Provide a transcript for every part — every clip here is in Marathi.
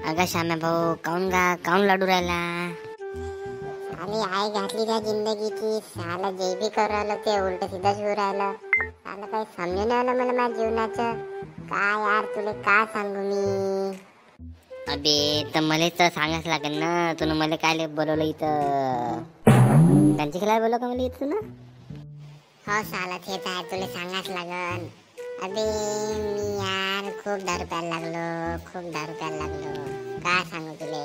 अगं श्याम्या भाऊ, काऊन लढू राहिला? आणि आई घातली त्या जिंदगीची. साला जे बी करू राहिलं ते उलट सीधंच होऊ राहिलं. साला काही समजून नाही आलं मला माझ्या जीवनाचं. काय यार तुला काय सांगू मी. अबे तर मला तर सांगायच लागेल ना. तुला मला काय बोलवलं इथं? त्यांची खेळायला बोलव का मला इथं ना? हो साला तेच आहे, तुला सांगाच लागन. अबे मी यार खूप दारू प्यायला लागलो. काय सांगू तुले.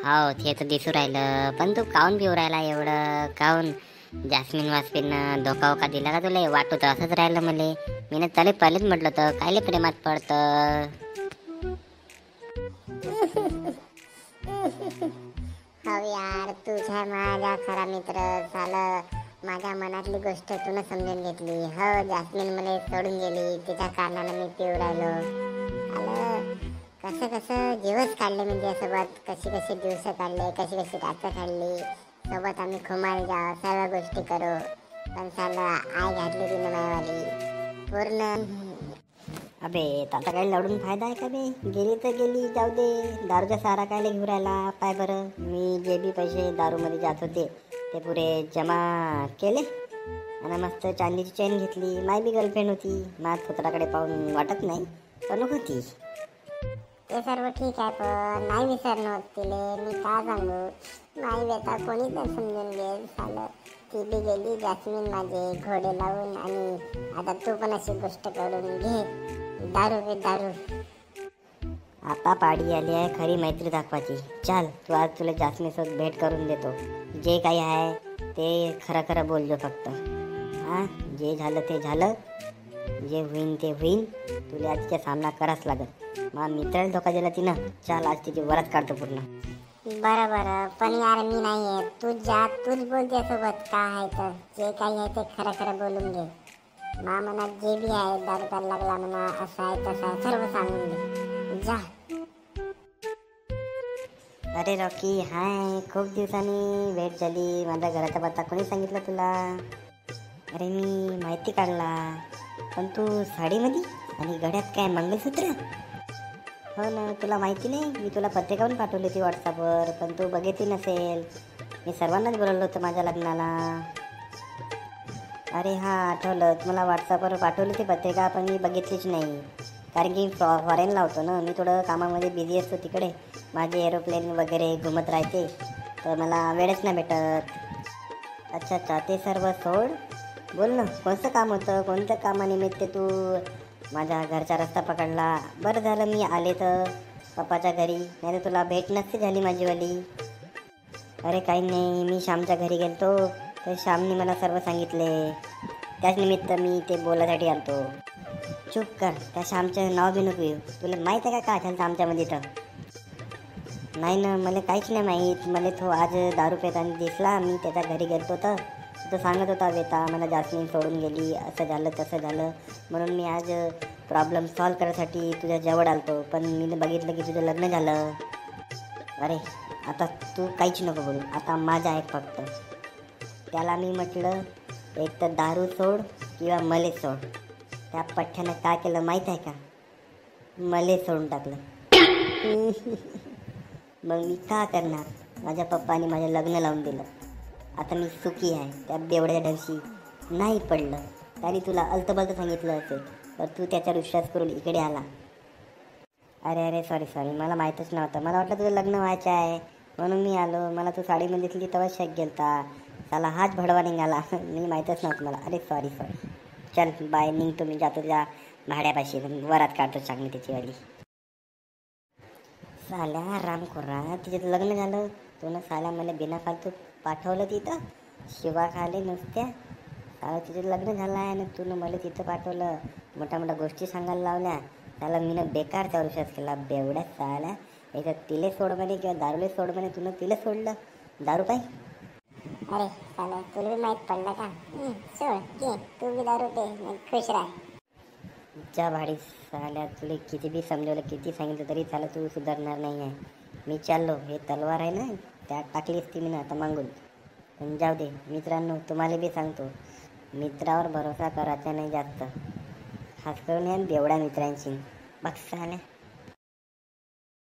हो ते तर दिसू राहिलं, पण तू काऊन पिऊ राहिला एवढं? काऊन जास्मिन वास्मिन धोका वोका दिला का तुला? वाटू तर असंच राहिलं मले. मी तले पहिलेच म्हटलं तर कायले प्रेमात पडतं. हो यार तुझा माझा खरा मित्र. झालं माझ्या मनातली गोष्ट तून समजून घेतली. हो जास्मिन मला सोडून गेली, तिच्या कारणानं मी पिऊ राहिलो. आलं कसं दिवस काढले मी त्यासोबत. कशी दिवस काढले, कशी रात्र काढली. सोबत आम्ही खुमायला जाऊ, सर्व गोष्टी करू. पण साला आई घातली तिनं मायवाली पूर्ण. अबे आता काही लढून फायदा आहे का बे? गेली तर गेली, जाऊ दे. दारूचा सारा कायले घेऊन राहिला? पाय बरं, मी जे बी पैसे दारूमध्ये जात होते ते पुरे जमा केले आणि मस्त चांदीची चेन घेतली. माय बी गर्लफ्रेंड होती. माझ्या पुत्राकडे पाहून वाटत नाही पण होती. ते सर्व ठीक आहे पण नाही विसरणं होत तिले. मी काय सांगू, नाही बेटा कोणी तर समजून घे. झालं ती बी गेली जास्मिन माझे घोडे लावून. आणि आता तू पण अशी गोष्ट करून घे, दारू पे दारू. आता पाडी आली आहे खरी मैत्री दाखवायची. चाल तू आज तुला जास्मिनसोबत भेट करून देतो. जे काही आहे ते खरं बोलजो फक्त. हां जे झालं ते झालं, जे होईन ते होईन. तुला आजच्या सामना कराच लागत. मग मित्राला धोका दिला तिनं. चाल आज तिची वरात काढतो पूर्ण. बरं पण यार मी नाही आहे. तूच जा, तूच बोल त्यासोबत. काय आहे तर जे काही आहे ते खरं बोलून घे. मा मनात जे बी आहे, दारू प्यायला लागला म्हणा, असं आहे तसं आहे, सर्व सांगून दे. जा. अरे रॉकी, हाय. खूप दिवसांनी भेट झाली. माझ्या घराचा पत्ता कोणी सांगितलं तुला? अरे मी माहिती काढला. पण तू साडीमध्ये आणि गळ्यात काय मंगलसूत्र? हो ना, तुला माहिती नाही? मी तुला पत्रिकावरून पाठवली होती व्हॉट्सअपवर, पण तू बघितली नसेल. मी सर्वांनाच बोलवलं होतं माझ्या लग्नाला. अरे हां आठवलं, मला व्हॉट्सअपवर पाठवली ती पत्रिका, पण मी बघितलीच नाही. कारण की फॉरेनला होतो ना मी, थोडं कामामध्ये बिझी असतो तिकडे. माझे एरोप्लेन वगैरे घुमत राहते तर मला वेळच नाही भेटत. अच्छा ते सर्व सोड. बोल ना, कोणतं काम होतं? कोणत्या कामानिमित्त तू माझ्या घरचा रस्ता पकडला? बरं झालं मी आले तर पप्पाच्या घरी, नाही तर तुला भेट नसती झाली माझीवाली. अरे काही नाही, मी श्यामच्या घरी गेलतो तर श्यामने मला सर्व सांगितले. त्याच निमित्त मी ते बोलायसाठी आलतो. चुप कर, त्या श्यामचं नाव बी नको येऊ. तुला माहीत आहे का झालं आमच्यामध्ये? तर नाही ना, मला काहीच नाही माहीत. मला तो आज दारू पेताना दिसला. मी त्याच्या घरी गेलतो तर तो सांगत होता, वेता मला जास्मिन सोडून गेली, असं झालं तसं झालं. म्हणून मी आज प्रॉब्लेम सॉल्व करायसाठी तुझ्या जवळ आलतो. पण मी बघितलं की तुझं लग्न झालं. अरे आता तू काहीच नको बोलू, आता माझं आहे फक्त. त्याला मी म्हटलं एक तर दारू सोड किंवा मले सोड. त्या पठ्ठ्यानं काय केलं माहीत आहे का? मले सोडून टाकलं. मग मी का करणार? माझ्या पप्पाने माझं लग्न लावून दिलं. आता मी सुखी आहे. त्या बेवड्या दिवशी नाही पडलं. त्याने तुला अलतबलत सांगितलं असेल तर तू त्याच्यावर विश्वास करून इकडे आला. अरे सॉरी, मला माहीतच नव्हतं. मला वाटलं तुझं लग्न व्हायचं आहे म्हणून मी आलो. मला तू साडीमध्ये दिसली तेव्हाच शक गेलता. त्याला हाच भडवा निघाला. मी माहीतच नव्हतं मला. अरे सॉरी. चल बाय, निघतो मी, जातो त्या भाड्यापाशी, वरात काढतो चांगली त्याचीवाली. साल्या रामखोरा, तिचं लग्न झालं. तुनं साल्या मला बिना फालतू पाठवलं तिथं शिवा खाले नुसत्या. साला तिचं लग्न झालं आहे आणि तुनं मला तिथं पाठवलं. मोठ्या गोष्टी सांगायला लावल्या. त्याला मीनं बेकार त्यावर विश्वास केला. बेवड्या साल्या. एक तिले सोड म्हणे किंवा दारूले सोड म्हणे, तुनं तिला सोडलं दारू पाय. अरे साला तुला बी माहीत पडलं का? सोड घे, तू बी दारू पे, खुश राह. ज्या भाडी साल्या, तुला किती बी समजवलं, किती सांगितलं तरी त्याला तू सुधारणार नाही आहे. मी चाललो. हे तलवार आहे ना, त्या टाकली असती मी ना आता मागून. पण जाऊ दे मित्रांनो, तुम्हाला बी सांगतो, मित्रावर भरोसा करायचा नाही जास्त. खास करून या बेवड्या मित्रांची बघ साल्या